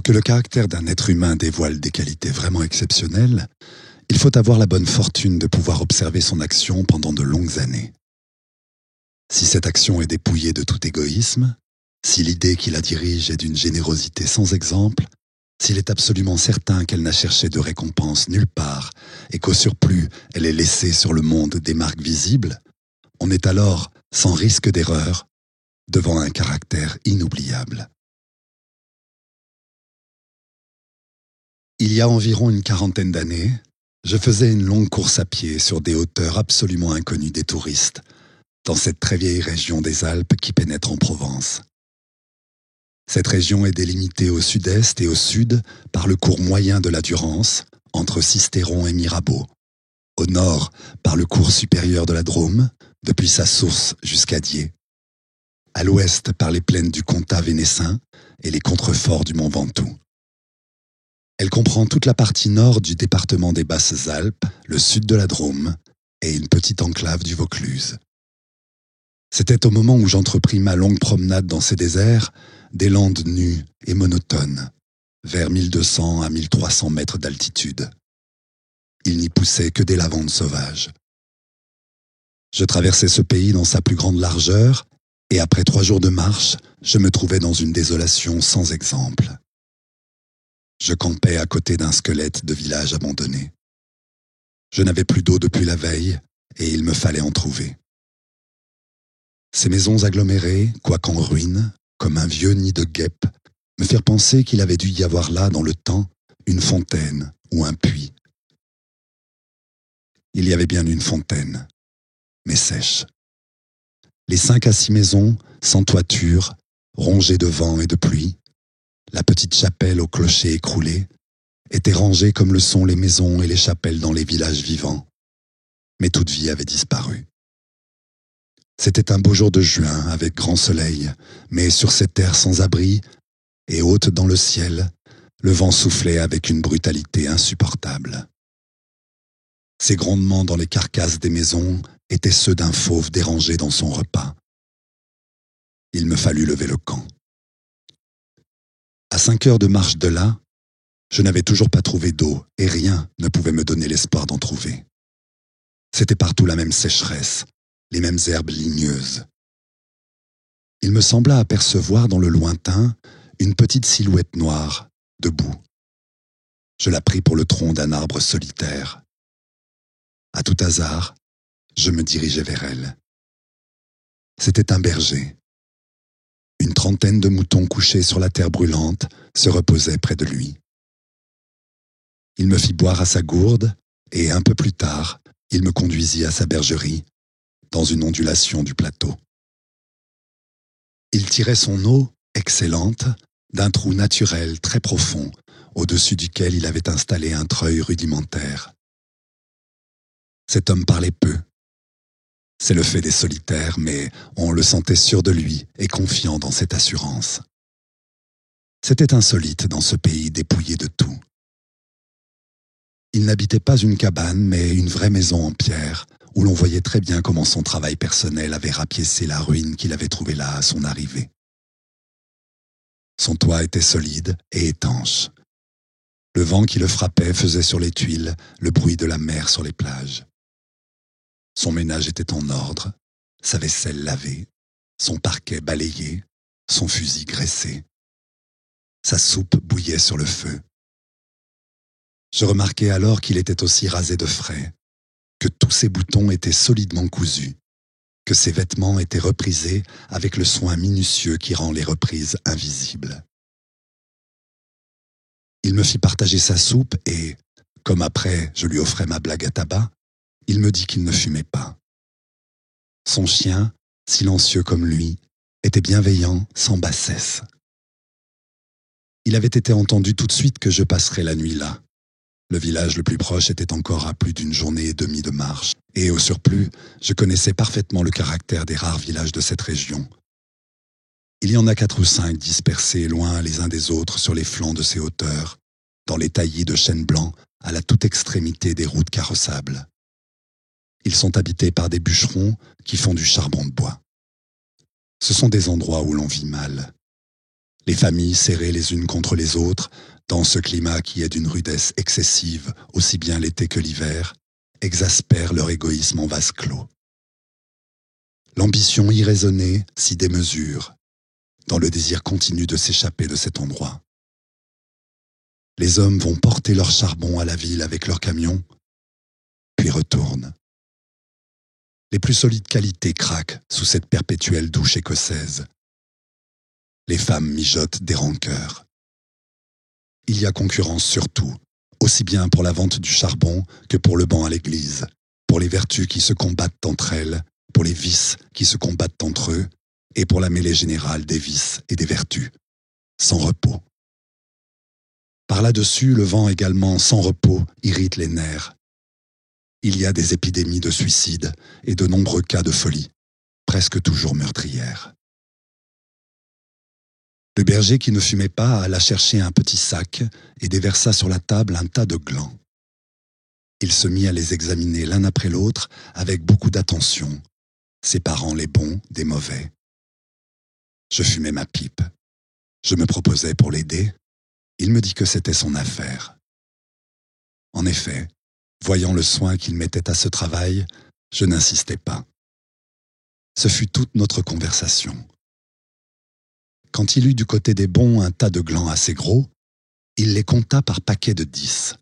Pour que le caractère d'un être humain dévoile des qualités vraiment exceptionnelles, il faut avoir la bonne fortune de pouvoir observer son action pendant de longues années. Si cette action est dépouillée de tout égoïsme, si l'idée qui la dirige est d'une générosité sans exemple, s'il est absolument certain qu'elle n'a cherché de récompense nulle part et qu'au surplus elle est laissée sur le monde des marques visibles, on est alors, sans risque d'erreur, devant un caractère inoubliable. Il y a environ une quarantaine d'années, je faisais une longue course à pied sur des hauteurs absolument inconnues des touristes, dans cette très vieille région des Alpes qui pénètre en Provence. Cette région est délimitée au sud-est et au sud par le cours moyen de la Durance, entre Sisteron et Mirabeau, au nord par le cours supérieur de la Drôme, depuis sa source jusqu'à Die, à l'ouest par les plaines du Comtat vénessin et les contreforts du mont Ventoux. Elle comprend toute la partie nord du département des Basses-Alpes, le sud de la Drôme et une petite enclave du Vaucluse. C'était au moment où j'entrepris ma longue promenade dans ces déserts, des landes nues et monotones, vers 1200 à 1300 mètres d'altitude. Il n'y poussait que des lavandes sauvages. Je traversais ce pays dans sa plus grande largeur, et après 3 jours de marche, je me trouvais dans une désolation sans exemple. Je campais à côté d'un squelette de village abandonné. Je n'avais plus d'eau depuis la veille, et il me fallait en trouver. Ces maisons agglomérées, quoiqu'en ruine, comme un vieux nid de guêpes, me firent penser qu'il avait dû y avoir là, dans le temps, une fontaine ou un puits. Il y avait bien une fontaine, mais sèche. Les 5 à 6 maisons, sans toiture, rongées de vent et de pluie, la petite chapelle au clocher écroulé, étaient rangées comme le sont les maisons et les chapelles dans les villages vivants. Mais toute vie avait disparu. C'était un beau jour de juin, avec grand soleil, mais sur ces terres sans abri, et haute dans le ciel, le vent soufflait avec une brutalité insupportable. Ces grondements dans les carcasses des maisons étaient ceux d'un fauve dérangé dans son repas. Il me fallut lever le camp. À 5 heures de marche de là, je n'avais toujours pas trouvé d'eau, et rien ne pouvait me donner l'espoir d'en trouver. C'était partout la même sécheresse, les mêmes herbes ligneuses. Il me sembla apercevoir dans le lointain une petite silhouette noire, debout. Je la pris pour le tronc d'un arbre solitaire. À tout hasard, je me dirigeai vers elle. C'était un berger. Une trentaine de moutons couchés sur la terre brûlante se reposaient près de lui. Il me fit boire à sa gourde, et un peu plus tard, il me conduisit à sa bergerie, dans une ondulation du plateau. Il tirait son eau, excellente, d'un trou naturel très profond, au-dessus duquel il avait installé un treuil rudimentaire. Cet homme parlait peu. C'est le fait des solitaires, mais on le sentait sûr de lui et confiant dans cette assurance. C'était insolite dans ce pays dépouillé de tout. Il n'habitait pas une cabane, mais une vraie maison en pierre, où l'on voyait très bien comment son travail personnel avait rapiécé la ruine qu'il avait trouvée là à son arrivée. Son toit était solide et étanche. Le vent qui le frappait faisait sur les tuiles le bruit de la mer sur les plages. Son ménage était en ordre, sa vaisselle lavée, son parquet balayé, son fusil graissé. Sa soupe bouillait sur le feu. Je remarquai alors qu'il était aussi rasé de frais, que tous ses boutons étaient solidement cousus, que ses vêtements étaient reprisés avec le soin minutieux qui rend les reprises invisibles. Il me fit partager sa soupe et, comme après je lui offrais ma blague à tabac, il me dit qu'il ne fumait pas. Son chien, silencieux comme lui, était bienveillant sans bassesse. Il avait été entendu tout de suite que je passerais la nuit là. Le village le plus proche était encore à plus d'une journée et demie de marche, et au surplus, je connaissais parfaitement le caractère des rares villages de cette région. Il y en a 4 ou 5 dispersés loin les uns des autres sur les flancs de ces hauteurs, dans les taillis de chênes blancs à la toute extrémité des routes carrossables. Ils sont habités par des bûcherons qui font du charbon de bois. Ce sont des endroits où l'on vit mal. Les familles serrées les unes contre les autres, dans ce climat qui est d'une rudesse excessive, aussi bien l'été que l'hiver, exaspèrent leur égoïsme en vase clos. L'ambition irraisonnée s'y démesure, dans le désir continu de s'échapper de cet endroit. Les hommes vont porter leur charbon à la ville avec leurs camions, puis retournent. Les plus solides qualités craquent sous cette perpétuelle douche écossaise. Les femmes mijotent des rancœurs. Il y a concurrence sur tout, aussi bien pour la vente du charbon que pour le banc à l'église, pour les vertus qui se combattent entre elles, pour les vices qui se combattent entre eux, et pour la mêlée générale des vices et des vertus, sans repos. Par là-dessus, le vent également sans repos irrite les nerfs. Il y a des épidémies de suicide et de nombreux cas de folie, presque toujours meurtrières. Le berger qui ne fumait pas alla chercher un petit sac et déversa sur la table un tas de glands. Il se mit à les examiner l'un après l'autre avec beaucoup d'attention, séparant les bons des mauvais. Je fumais ma pipe. Je me proposais pour l'aider. Il me dit que c'était son affaire. En effet, voyant le soin qu'il mettait à ce travail, je n'insistais pas. Ce fut toute notre conversation. Quand il eut du côté des bons un tas de glands assez gros, il les compta par paquets de 10.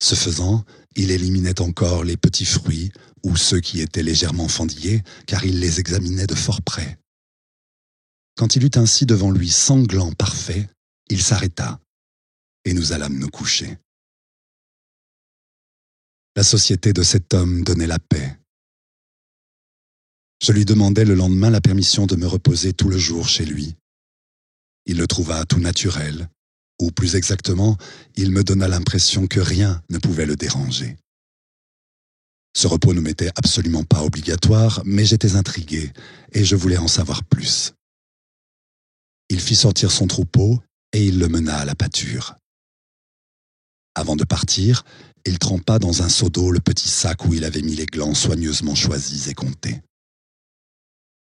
Ce faisant, il éliminait encore les petits fruits ou ceux qui étaient légèrement fendillés, car il les examinait de fort près. Quand il eut ainsi devant lui 100 glands parfaits, il s'arrêta, et nous allâmes nous coucher. La société de cet homme donnait la paix. Je lui demandai le lendemain la permission de me reposer tout le jour chez lui. Il le trouva tout naturel, ou plus exactement, il me donna l'impression que rien ne pouvait le déranger. Ce repos ne m'était absolument pas obligatoire, mais j'étais intrigué et je voulais en savoir plus. Il fit sortir son troupeau et il le mena à la pâture. Avant de partir, il trempa dans un seau d'eau le petit sac où il avait mis les glands soigneusement choisis et comptés.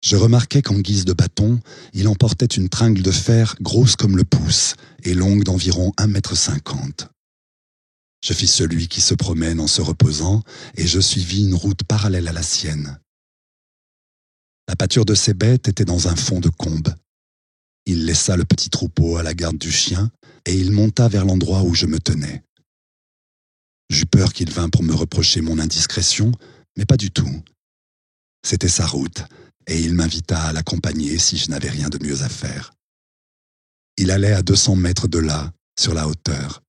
Je remarquai qu'en guise de bâton, il emportait une tringle de fer grosse comme le pouce et longue d'environ 1,50 m. Je fis celui qui se promène en se reposant et je suivis une route parallèle à la sienne. La pâture de ces bêtes était dans un fond de combe. Il laissa le petit troupeau à la garde du chien et il monta vers l'endroit où je me tenais. J'eus peur qu'il vînt pour me reprocher mon indiscrétion, mais pas du tout. C'était sa route, et il m'invita à l'accompagner si je n'avais rien de mieux à faire. Il allait à 200 mètres de là, sur la hauteur.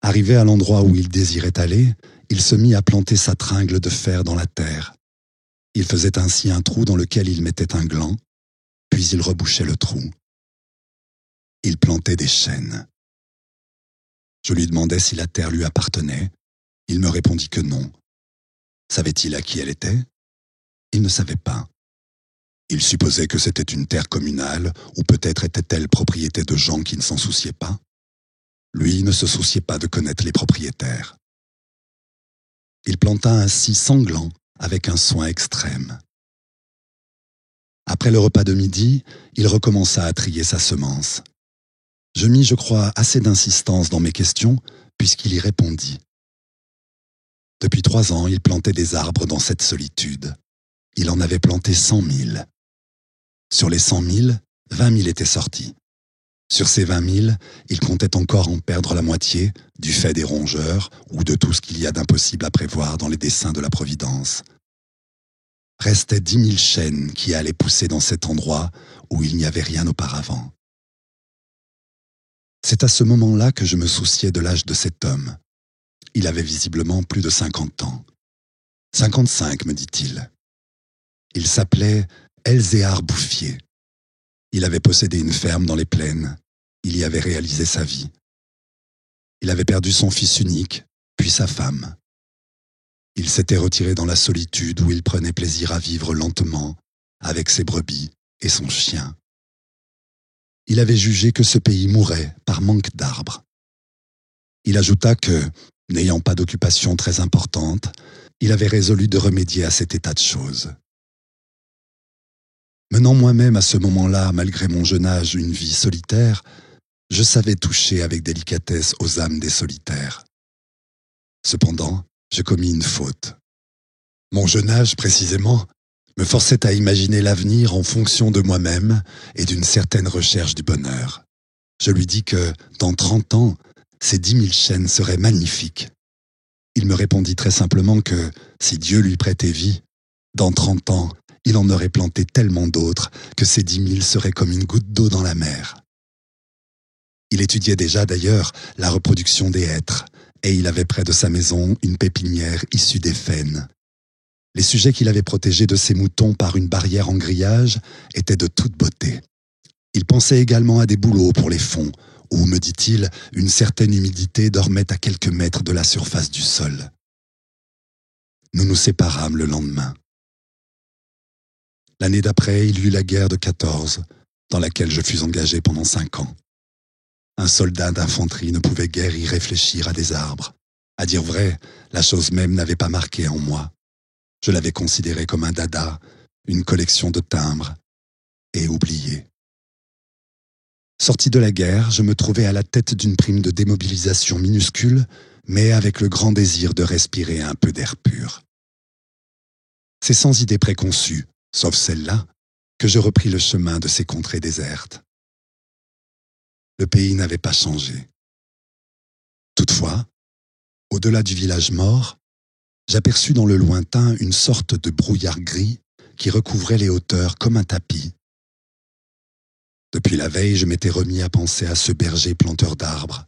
Arrivé à l'endroit où il désirait aller, il se mit à planter sa tringle de fer dans la terre. Il faisait ainsi un trou dans lequel il mettait un gland, puis il rebouchait le trou. Il plantait des chênes. Je lui demandai si la terre lui appartenait. Il me répondit que non. Savait-il à qui elle était? Il ne savait pas. Il supposait que c'était une terre communale, ou peut-être était-elle propriété de gens qui ne s'en souciaient pas. Lui ne se souciait pas de connaître les propriétaires. Il planta ainsi 100 glands avec un soin extrême. Après le repas de midi, il recommença à trier sa semence. Je mis, je crois, assez d'insistance dans mes questions, puisqu'il y répondit. Depuis 3 ans, il plantait des arbres dans cette solitude. Il en avait planté 100 000. Sur les 100 000, 20 000 étaient sortis. Sur ces 20 000, il comptait encore en perdre la moitié, du fait des rongeurs ou de tout ce qu'il y a d'impossible à prévoir dans les desseins de la Providence. Restaient 10 000 chênes qui allaient pousser dans cet endroit où il n'y avait rien auparavant. C'est à ce moment-là que je me souciais de l'âge de cet homme. Il avait visiblement plus de 50 ans. 55, me dit-il. Il s'appelait Elzéar Bouffier. Il avait possédé une ferme dans les plaines. Il y avait réalisé sa vie. Il avait perdu son fils unique, puis sa femme. Il s'était retiré dans la solitude où il prenait plaisir à vivre lentement, avec ses brebis et son chien. Il avait jugé que ce pays mourait par manque d'arbres. Il ajouta que, n'ayant pas d'occupation très importante, il avait résolu de remédier à cet état de choses. Menant moi-même à ce moment-là, malgré mon jeune âge, une vie solitaire, je savais toucher avec délicatesse aux âmes des solitaires. Cependant, je commis une faute. Mon jeune âge, précisément, me forçait à imaginer l'avenir en fonction de moi-même et d'une certaine recherche du bonheur. Je lui dis que, dans 30 ans, ces 10 000 chênes seraient magnifiques. Il me répondit très simplement que, si Dieu lui prêtait vie, dans 30 ans, il en aurait planté tellement d'autres que ces 10 000 seraient comme une goutte d'eau dans la mer. Il étudiait déjà d'ailleurs la reproduction des hêtres, et il avait près de sa maison une pépinière issue des faînes. Les sujets qu'il avait protégés de ses moutons par une barrière en grillage étaient de toute beauté. Il pensait également à des bouleaux pour les fonds, où, me dit-il, une certaine humidité dormait à quelques mètres de la surface du sol. Nous nous séparâmes le lendemain. L'année d'après, il y eut la guerre de 14, dans laquelle je fus engagé pendant 5 ans. Un soldat d'infanterie ne pouvait guère y réfléchir à des arbres. À dire vrai, la chose même n'avait pas marqué en moi. Je l'avais considéré comme un dada, une collection de timbres, et oublié. Sorti de la guerre, je me trouvais à la tête d'une prime de démobilisation minuscule, mais avec le grand désir de respirer un peu d'air pur. C'est sans idée préconçue, sauf celle-là, que je repris le chemin de ces contrées désertes. Le pays n'avait pas changé. Toutefois, au-delà du village mort, j'aperçus dans le lointain une sorte de brouillard gris qui recouvrait les hauteurs comme un tapis. Depuis la veille, je m'étais remis à penser à ce berger planteur d'arbres.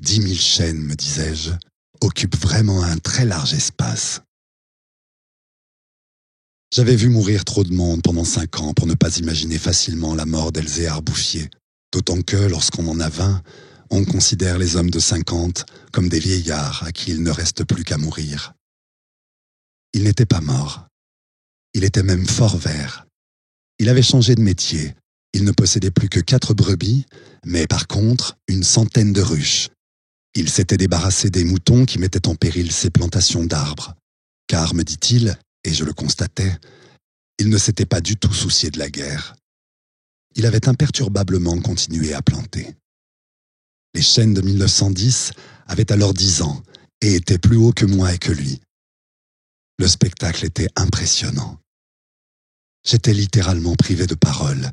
10 000 chênes, me disais-je, occupent vraiment un très large espace. J'avais vu mourir trop de monde pendant 5 ans pour ne pas imaginer facilement la mort d'Elzéar Bouffier, d'autant que, lorsqu'on en a 20, on considère les hommes de 50 comme des vieillards à qui il ne reste plus qu'à mourir. Il n'était pas mort. Il était même fort vert. Il avait changé de métier. Il ne possédait plus que 4 brebis, mais par contre, une centaine de ruches. Il s'était débarrassé des moutons qui mettaient en péril ses plantations d'arbres. Car, me dit-il, et je le constatais, il ne s'était pas du tout soucié de la guerre. Il avait imperturbablement continué à planter. Les chênes de 1910 avaient alors 10 ans et étaient plus hauts que moi et que lui. Le spectacle était impressionnant. J'étais littéralement privé de parole.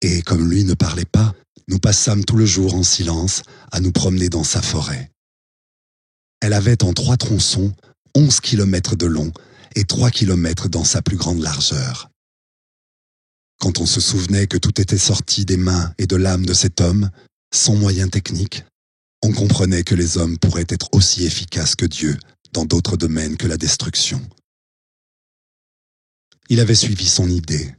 Et comme lui ne parlait pas, nous passâmes tout le jour en silence à nous promener dans sa forêt. Elle avait en 3 tronçons 11 kilomètres de long et 3 kilomètres dans sa plus grande largeur. Quand on se souvenait que tout était sorti des mains et de l'âme de cet homme, sans moyens techniques, on comprenait que les hommes pourraient être aussi efficaces que Dieu dans d'autres domaines que la destruction. Il avait suivi son idée,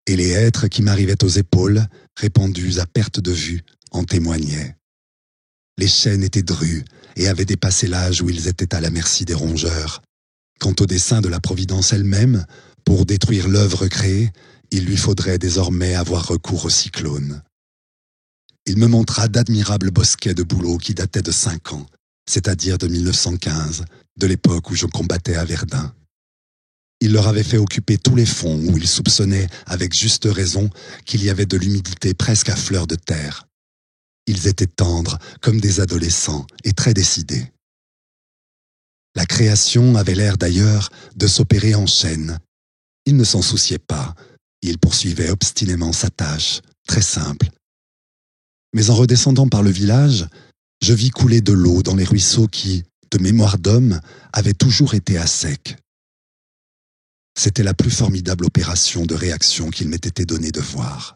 et les hêtres qui m'arrivaient aux épaules, répandus à perte de vue, en témoignaient. Les chênes étaient drus et avaient dépassé l'âge où ils étaient à la merci des rongeurs. Quant au dessein de la Providence elle-même, pour détruire l'œuvre créée, il lui faudrait désormais avoir recours au cyclone. Il me montra d'admirables bosquets de bouleaux qui dataient de 5 ans, c'est-à-dire de 1915, de l'époque où je combattais à Verdun. Il leur avait fait occuper tous les fonds où il soupçonnait, avec juste raison, qu'il y avait de l'humidité presque à fleur de terre. Ils étaient tendres, comme des adolescents, et très décidés. La création avait l'air d'ailleurs de s'opérer en chaîne. Il ne s'en souciait pas, il poursuivait obstinément sa tâche, très simple. Mais en redescendant par le village, je vis couler de l'eau dans les ruisseaux qui, de mémoire d'homme, avaient toujours été à sec. C'était la plus formidable opération de réaction qu'il m'ait été donné de voir.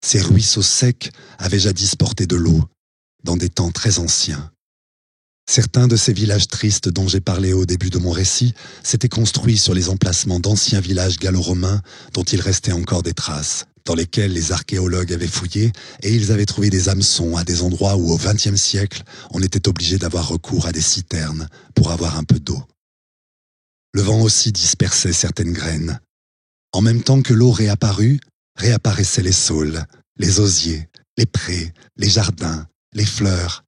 Ces ruisseaux secs avaient jadis porté de l'eau, dans des temps très anciens. Certains de ces villages tristes dont j'ai parlé au début de mon récit s'étaient construits sur les emplacements d'anciens villages gallo-romains dont il restait encore des traces, dans lesquels les archéologues avaient fouillé et ils avaient trouvé des hameçons à des endroits où au XXe siècle on était obligé d'avoir recours à des citernes pour avoir un peu d'eau. Le vent aussi dispersait certaines graines. En même temps que l'eau réapparut, réapparaissaient les saules, les osiers, les prés, les jardins, les fleurs,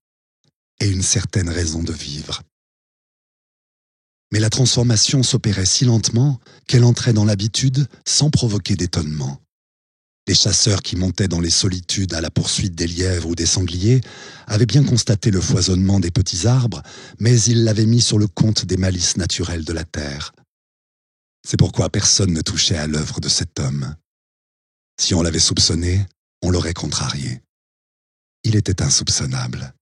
et une certaine raison de vivre. Mais la transformation s'opérait si lentement qu'elle entrait dans l'habitude sans provoquer d'étonnement. Les chasseurs qui montaient dans les solitudes à la poursuite des lièvres ou des sangliers avaient bien constaté le foisonnement des petits arbres, mais ils l'avaient mis sur le compte des malices naturelles de la terre. C'est pourquoi personne ne touchait à l'œuvre de cet homme. Si on l'avait soupçonné, on l'aurait contrarié. Il était insoupçonnable.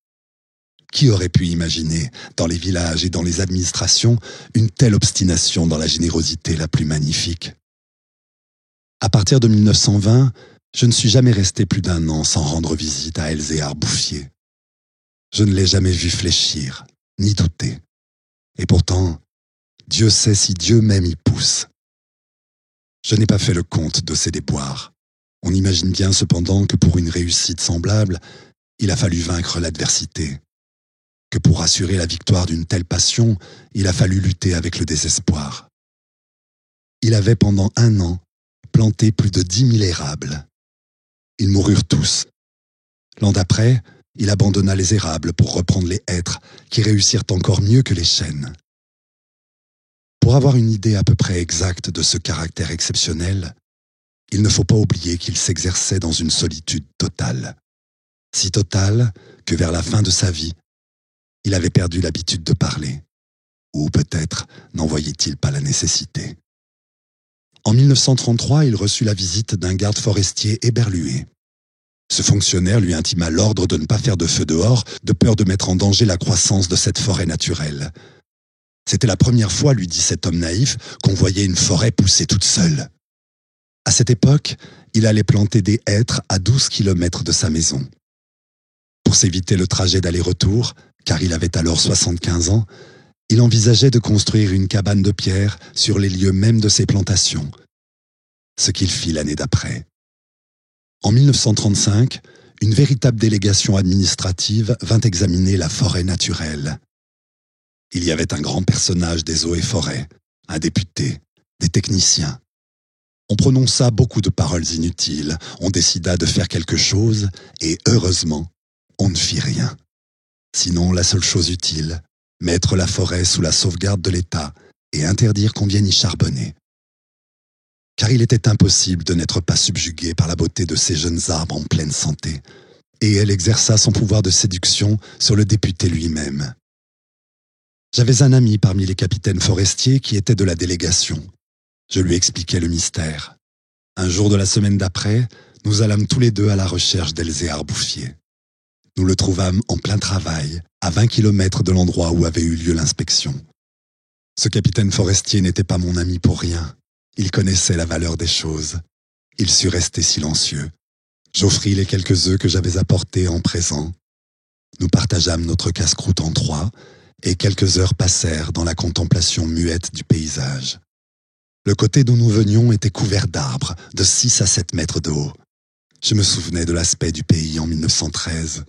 Qui aurait pu imaginer, dans les villages et dans les administrations, une telle obstination dans la générosité la plus magnifique ? À partir de 1920, je ne suis jamais resté plus d'1 an sans rendre visite à Elzéar Bouffier. Je ne l'ai jamais vu fléchir, ni douter. Et pourtant, Dieu sait si Dieu même y pousse. Je n'ai pas fait le compte de ses déboires. On imagine bien cependant que pour une réussite semblable, il a fallu vaincre l'adversité. Que pour assurer la victoire d'une telle passion, il a fallu lutter avec le désespoir. Il avait pendant 1 an planté plus de 10 000 érables. Ils moururent tous. L'an d'après, il abandonna les érables pour reprendre les hêtres, qui réussirent encore mieux que les chênes. Pour avoir une idée à peu près exacte de ce caractère exceptionnel, il ne faut pas oublier qu'il s'exerçait dans une solitude totale. Si totale que vers la fin de sa vie, il avait perdu l'habitude de parler. Ou peut-être n'en voyait-il pas la nécessité. En 1933, il reçut la visite d'un garde forestier éberlué. Ce fonctionnaire lui intima l'ordre de ne pas faire de feu dehors, de peur de mettre en danger la croissance de cette forêt naturelle. C'était la première fois, lui dit cet homme naïf, qu'on voyait une forêt pousser toute seule. À cette époque, il allait planter des hêtres à 12 kilomètres de sa maison. Pour s'éviter le trajet d'aller-retour, car il avait alors 75 ans, il envisageait de construire une cabane de pierre sur les lieux mêmes de ses plantations, ce qu'il fit l'année d'après. En 1935, une véritable délégation administrative vint examiner la forêt naturelle. Il y avait un grand personnage des eaux et forêts, un député, des techniciens. On prononça beaucoup de paroles inutiles, on décida de faire quelque chose, et heureusement, on ne fit rien. Sinon, la seule chose utile, mettre la forêt sous la sauvegarde de l'État et interdire qu'on vienne y charbonner. Car il était impossible de n'être pas subjugué par la beauté de ces jeunes arbres en pleine santé, et elle exerça son pouvoir de séduction sur le député lui-même. J'avais un ami parmi les capitaines forestiers qui était de la délégation. Je lui expliquai le mystère. Un jour de la semaine d'après, nous allâmes tous les deux à la recherche d'Elzéar Bouffier. Nous le trouvâmes en plein travail, à 20 kilomètres de l'endroit où avait eu lieu l'inspection. Ce capitaine forestier n'était pas mon ami pour rien. Il connaissait la valeur des choses. Il sut rester silencieux. J'offris les quelques œufs que j'avais apportés en présent. Nous partageâmes notre casse-croûte en 3, et quelques heures passèrent dans la contemplation muette du paysage. Le côté d'où nous venions était couvert d'arbres, de 6 à 7 mètres de haut. Je me souvenais de l'aspect du pays en 1913.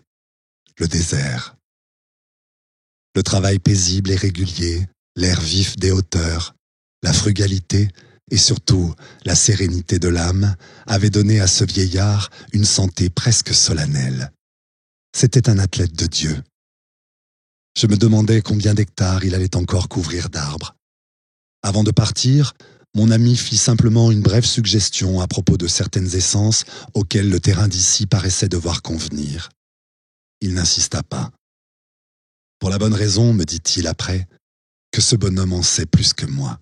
Le désert. Le travail paisible et régulier, l'air vif des hauteurs, la frugalité et surtout la sérénité de l'âme avaient donné à ce vieillard une santé presque solennelle. C'était un athlète de Dieu. Je me demandais combien d'hectares il allait encore couvrir d'arbres. Avant de partir, mon ami fit simplement une brève suggestion à propos de certaines essences auxquelles le terrain d'ici paraissait devoir convenir. Il n'insista pas. Pour la bonne raison, me dit-il après, que ce bonhomme en sait plus que moi.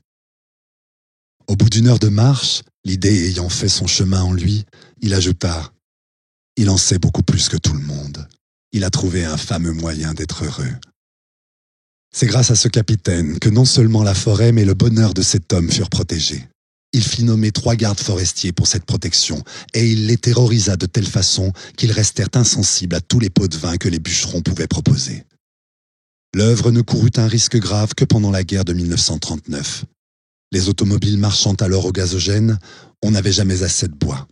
Au bout d'1 heure de marche, l'idée ayant fait son chemin en lui, il ajouta « Il en sait beaucoup plus que tout le monde. Il a trouvé un fameux moyen d'être heureux. » C'est grâce à ce capitaine que non seulement la forêt mais le bonheur de cet homme furent protégés. Il fit nommer 3 gardes forestiers pour cette protection, et il les terrorisa de telle façon qu'ils restèrent insensibles à tous les pots de vin que les bûcherons pouvaient proposer. L'œuvre ne courut un risque grave que pendant la guerre de 1939. Les automobiles marchant alors au gazogène, on n'avait jamais assez de bois.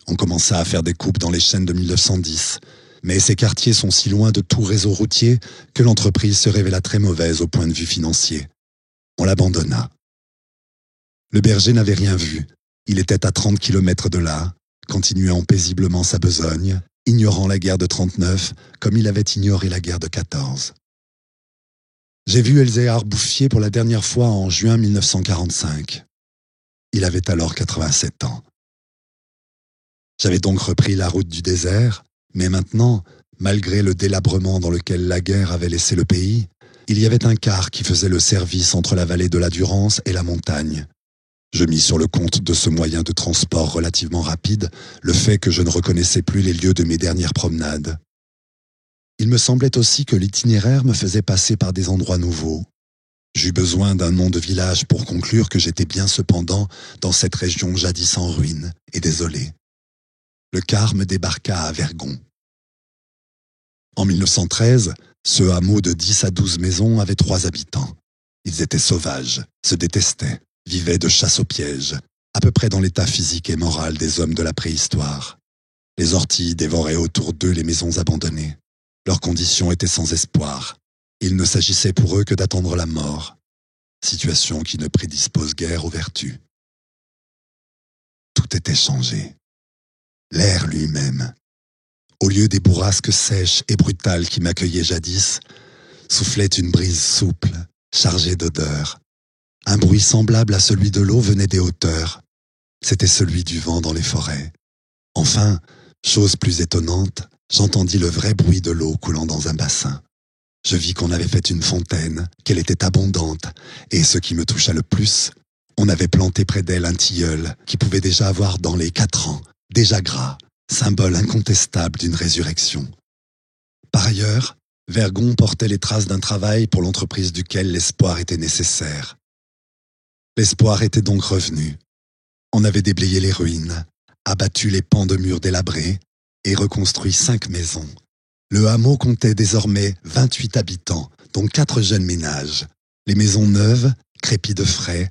On commença à faire des coupes dans les chênes de 1910, mais ces quartiers sont si loin de tout réseau routier que l'entreprise se révéla très mauvaise au point de vue financier. On l'abandonna. Le berger n'avait rien vu. Il était à 30 kilomètres de là, continuant paisiblement sa besogne, ignorant la guerre de 39 comme il avait ignoré la guerre de 14. J'ai vu Elzéar Bouffier pour la dernière fois en juin 1945. Il avait alors 87 ans. J'avais donc repris la route du désert, mais maintenant, malgré le délabrement dans lequel la guerre avait laissé le pays, il y avait un car qui faisait le service entre la vallée de la Durance et la montagne. Je mis sur le compte de ce moyen de transport relativement rapide le fait que je ne reconnaissais plus les lieux de mes dernières promenades. Il me semblait aussi que l'itinéraire me faisait passer par des endroits nouveaux. J'eus besoin d'un nom de village pour conclure que j'étais bien cependant dans cette région jadis en ruine et désolée. Le car me débarqua à Vergon. En 1913, ce hameau de 10 à 12 maisons avait 3 habitants. Ils étaient sauvages, se détestaient, vivaient de chasse au piège, à peu près dans l'état physique et moral des hommes de la préhistoire. Les orties dévoraient autour d'eux les maisons abandonnées. Leurs conditions étaient sans espoir. Il ne s'agissait pour eux que d'attendre la mort, situation qui ne prédispose guère aux vertus. Tout était changé. L'air lui-même. Au lieu des bourrasques sèches et brutales qui m'accueillaient jadis, soufflait une brise souple, chargée d'odeurs. Un bruit semblable à celui de l'eau venait des hauteurs. C'était celui du vent dans les forêts. Enfin, chose plus étonnante, j'entendis le vrai bruit de l'eau coulant dans un bassin. Je vis qu'on avait fait une fontaine, qu'elle était abondante, et ce qui me toucha le plus, on avait planté près d'elle un tilleul qui pouvait déjà avoir dans les 4 ans, déjà gras, symbole incontestable d'une résurrection. Par ailleurs, Vergon portait les traces d'un travail pour l'entreprise duquel l'espoir était nécessaire. L'espoir était donc revenu. On avait déblayé les ruines, abattu les pans de murs délabrés et reconstruit 5 maisons. Le hameau comptait désormais 28 habitants, dont 4 jeunes ménages. Les maisons neuves, crépies de frais,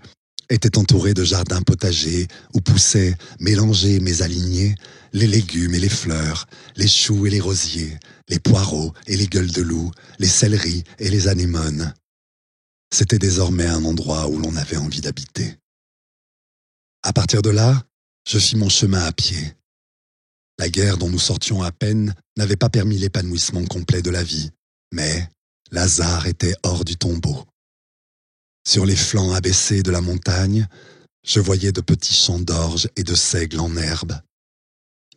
étaient entourées de jardins potagers où poussaient, mélangés mais alignés, les légumes et les fleurs, les choux et les rosiers, les poireaux et les gueules de loup, les céleris et les anémones. C'était désormais un endroit où l'on avait envie d'habiter. À partir de là, je fis mon chemin à pied. La guerre dont nous sortions à peine n'avait pas permis l'épanouissement complet de la vie, mais Lazare était hors du tombeau. Sur les flancs abaissés de la montagne, je voyais de petits champs d'orge et de seigle en herbe.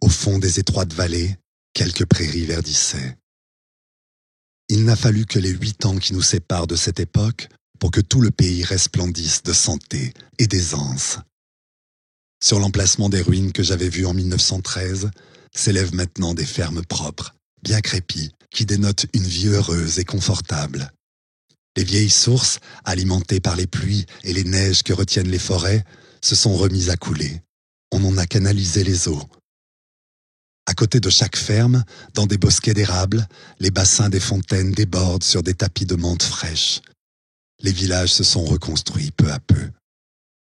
Au fond des étroites vallées, quelques prairies verdissaient. Il n'a fallu que les 8 ans qui nous séparent de cette époque pour que tout le pays resplendisse de santé et d'aisance. Sur l'emplacement des ruines que j'avais vues en 1913, s'élèvent maintenant des fermes propres, bien crépies, qui dénotent une vie heureuse et confortable. Les vieilles sources, alimentées par les pluies et les neiges que retiennent les forêts, se sont remises à couler. On en a canalisé les eaux. À côté de chaque ferme, dans des bosquets d'érables, les bassins des fontaines débordent sur des tapis de menthe fraîche. Les villages se sont reconstruits peu à peu.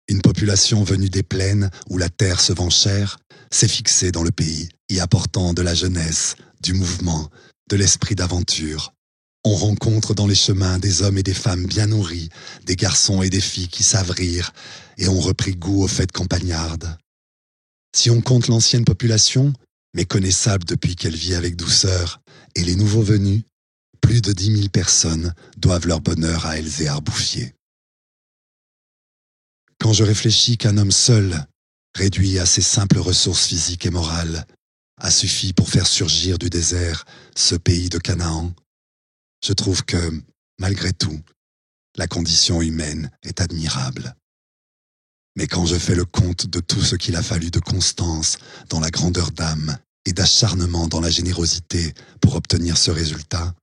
Une population venue des plaines où la terre se vend chère s'est fixée dans le pays, y apportant de la jeunesse, du mouvement, de l'esprit d'aventure. On rencontre dans les chemins des hommes et des femmes bien nourris, des garçons et des filles qui savent rire et ont repris goût aux fêtes campagnardes. Si on compte l'ancienne population, méconnaissable depuis qu'elle vit avec douceur, et les nouveaux venus, plus de 10 000 personnes doivent leur bonheur à Elzéar Bouffier. Quand je réfléchis qu'un homme seul, réduit à ses simples ressources physiques et morales, a suffi pour faire surgir du désert ce pays de Canaan, je trouve que, malgré tout, la condition humaine est admirable. Mais quand je fais le compte de tout ce qu'il a fallu de constance dans la grandeur d'âme et d'acharnement dans la générosité pour obtenir ce résultat,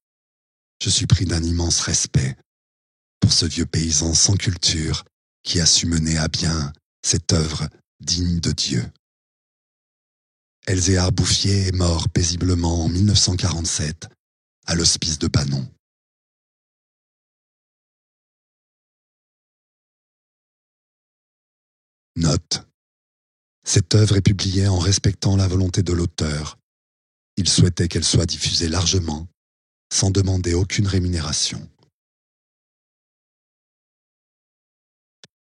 je suis pris d'un immense respect pour ce vieux paysan sans culture qui a su mener à bien cette œuvre digne de Dieu. Elzéar Bouffier est mort paisiblement en 1947 à l'hospice de Banon. Note. Cette œuvre est publiée en respectant la volonté de l'auteur. Il souhaitait qu'elle soit diffusée largement, sans demander aucune rémunération.